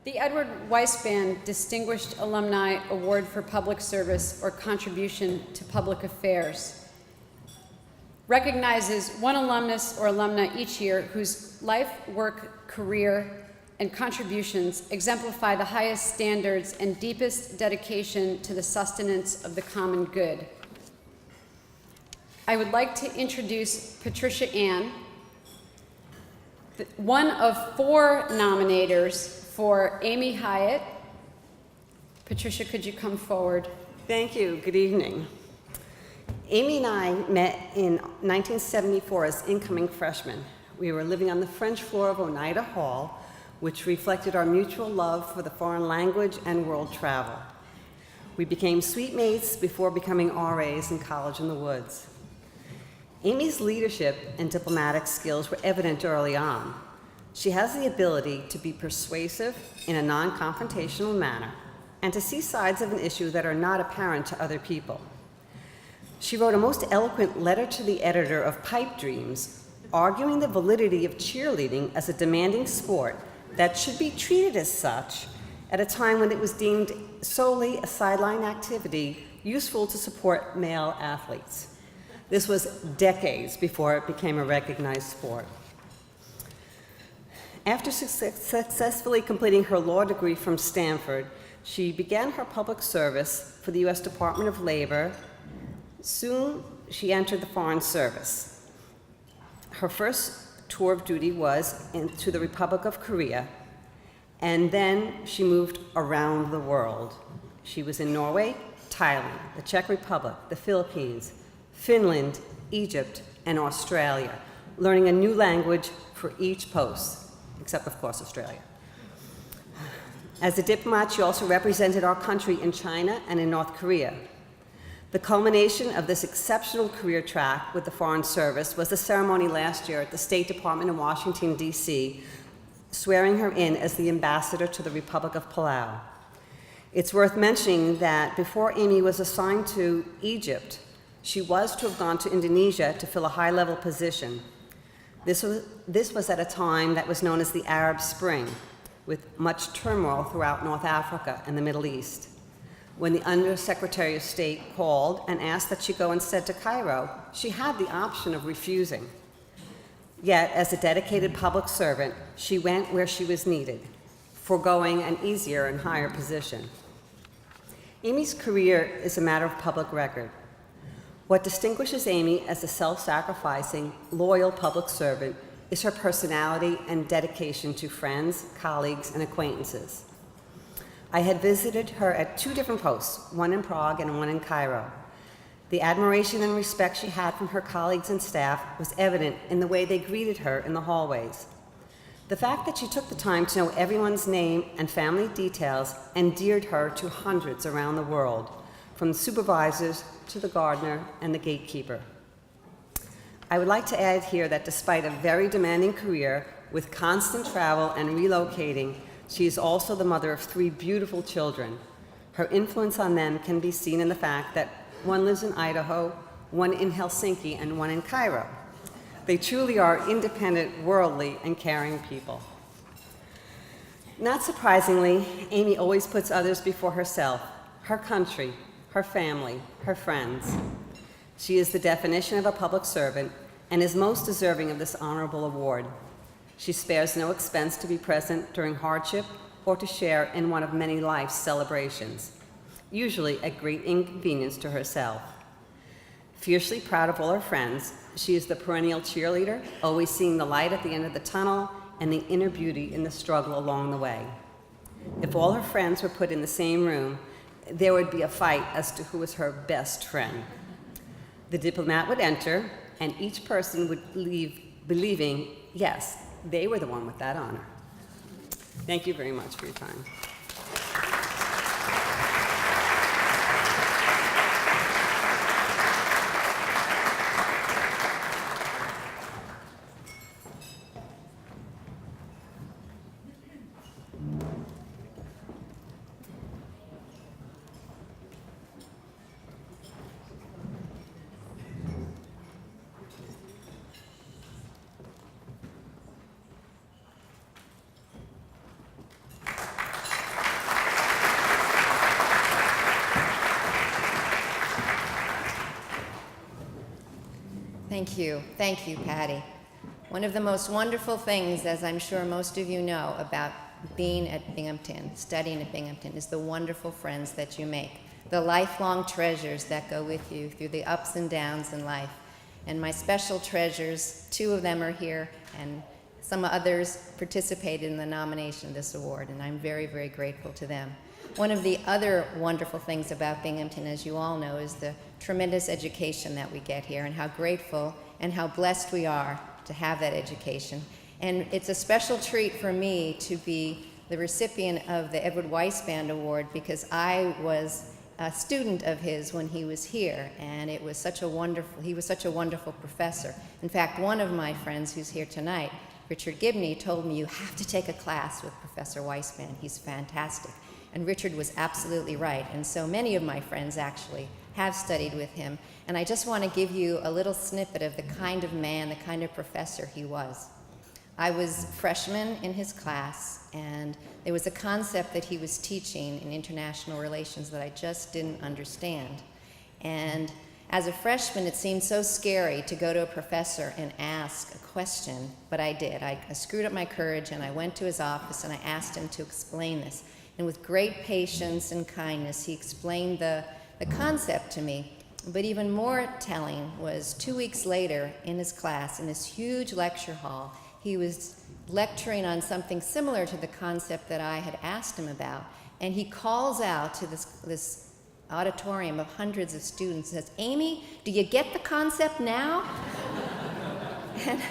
The Edward Weisband Distinguished Alumni Award for Public Service or Contribution to Public Affairs recognizes one alumnus or alumna each year whose life, work, career, and contributions exemplify the highest standards and deepest dedication to the sustenance of the common good. I would like to introduce Patricia Ann, one of 4 nominators for Amy Hyatt. Patricia, could you come forward? Thank you. Good evening. Amy and I met in 1974 as incoming freshmen. We were living on the French floor of Oneida Hall, which reflected our mutual love for the foreign language and world travel. We became suite mates before becoming RAs in college in the woods. Amy's leadership and diplomatic skills were evident early on. She has the ability to be persuasive in a non-confrontational manner and to see sides of an issue that are not apparent to other people. She wrote a most eloquent letter to the editor of Pipe Dreams, arguing the validity of cheerleading as a demanding sport that should be treated as such at a time when it was deemed solely a sideline activity useful to support male athletes. This was decades before it became a recognized sport. After successfully completing her law degree from Stanford, she began her public service for the U.S. Department of Labor. Soon, she entered the Foreign Service. Her first tour of duty was to the Republic of Korea, and then she moved around the world. She was in Norway, Thailand, the Czech Republic, the Philippines, Finland, Egypt, and Australia, learning a new language for each post, except, of course, Australia. As a diplomat, she also represented our country in China and in North Korea. The culmination of this exceptional career track with the Foreign Service was the ceremony last year at the State Department in Washington, D.C., swearing her in as the ambassador to the Republic of Palau. It's worth mentioning that before Amy was assigned to Egypt, she was to have gone to Indonesia to fill a high-level position. This was at a time that was known as the Arab Spring, with much turmoil throughout North Africa and the Middle East. When the Undersecretary of State called and asked that she go instead to Cairo, she had the option of refusing. Yet, as a dedicated public servant, she went where she was needed, foregoing an easier and higher position. Amy's career is a matter of public record. What distinguishes Amy as a self-sacrificing, loyal public servant is her personality and dedication to friends, colleagues, and acquaintances. I had visited her at 2 different posts, one in Prague and one in Cairo. The admiration and respect she had from her colleagues and staff was evident in the way they greeted her in the hallways. The fact that she took the time to know everyone's name and family details endeared her to hundreds around the world, from the supervisors to the gardener and the gatekeeper. I would like to add here that despite a very demanding career with constant travel and relocating, she is also the mother of 3 beautiful children. Her influence on them can be seen in the fact that one lives in Idaho, one in Helsinki, and one in Cairo. They truly are independent, worldly, and caring people. Not surprisingly, Amy always puts others before herself, her country, her family, her friends. She is the definition of a public servant and is most deserving of this honorable award. She spares no expense to be present during hardship or to share in one of many life's celebrations, usually at great inconvenience to herself. Fiercely proud of all her friends, she is the perennial cheerleader, always seeing the light at the end of the tunnel and the inner beauty in the struggle along the way. If all her friends were put in the same room, there would be a fight as to who was her best friend. The diplomat would enter, and each person would leave believing, yes, they were the one with that honor. Thank you very much for your time. Thank you, Patty. One of the most wonderful things, as I'm sure most of you know, about being at Binghamton, studying at Binghamton, is the wonderful friends that you make, the lifelong treasures that go with you through the ups and downs in life. And my special treasures, 2 of them are here, and some others participated in the nomination of this award, and I'm very, very grateful to them. One of the other wonderful things about Binghamton, as you all know, is the tremendous education that we get here, and how grateful and how blessed we are to have that education. And it's a special treat for me to be the recipient of the Edward Weisband Award, because I was a student of his when he was here, and he was such a wonderful professor. In fact, one of my friends who's here tonight, Richard Gibney, told me, "You have to take a class with Professor Weisband. He's fantastic." And Richard was absolutely right. And so many of my friends actually have studied with him. And I just want to give you a little snippet of the kind of man, the kind of professor he was. I was a freshman in his class, and there was a concept that he was teaching in international relations that I just didn't understand. And as a freshman, it seemed so scary to go to a professor and ask a question, but I did. I screwed up my courage, and I went to his office, and I asked him to explain this. And with great patience and kindness, he explained the concept to me. But even more telling was 2 weeks later in his class, in this huge lecture hall, he was lecturing on something similar to the concept that I had asked him about. And he calls out to this auditorium of hundreds of students and says, "Amy, do you get the concept now?" And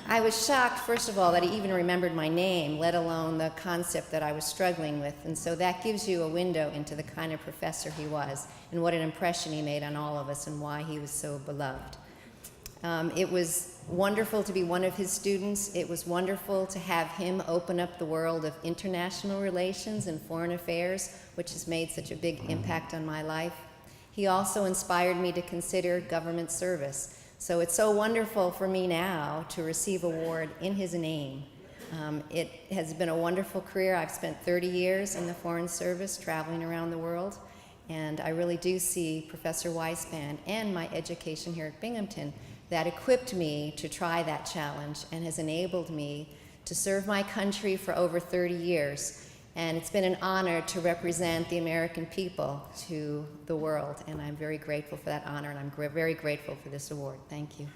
I was shocked, first of all, that he even remembered my name, let alone the concept that I was struggling with. And so that gives you a window into the kind of professor he was and what an impression he made on all of us and why he was so beloved. It was wonderful to be one of his students. It was wonderful to have him open up the world of international relations and foreign affairs, which has made such a big impact on my life. He also inspired me to consider government service. So it's so wonderful for me now to receive an award in his name. It has been a wonderful career. I've spent 30 years in the Foreign Service, traveling around the world, and I really do see Professor Weisband and my education here at Binghamton that equipped me to try that challenge and has enabled me to serve my country for over 30 years. And it's been an honor to represent the American people to the world, and I'm very grateful for that honor, and I'm very grateful for this award. Thank you.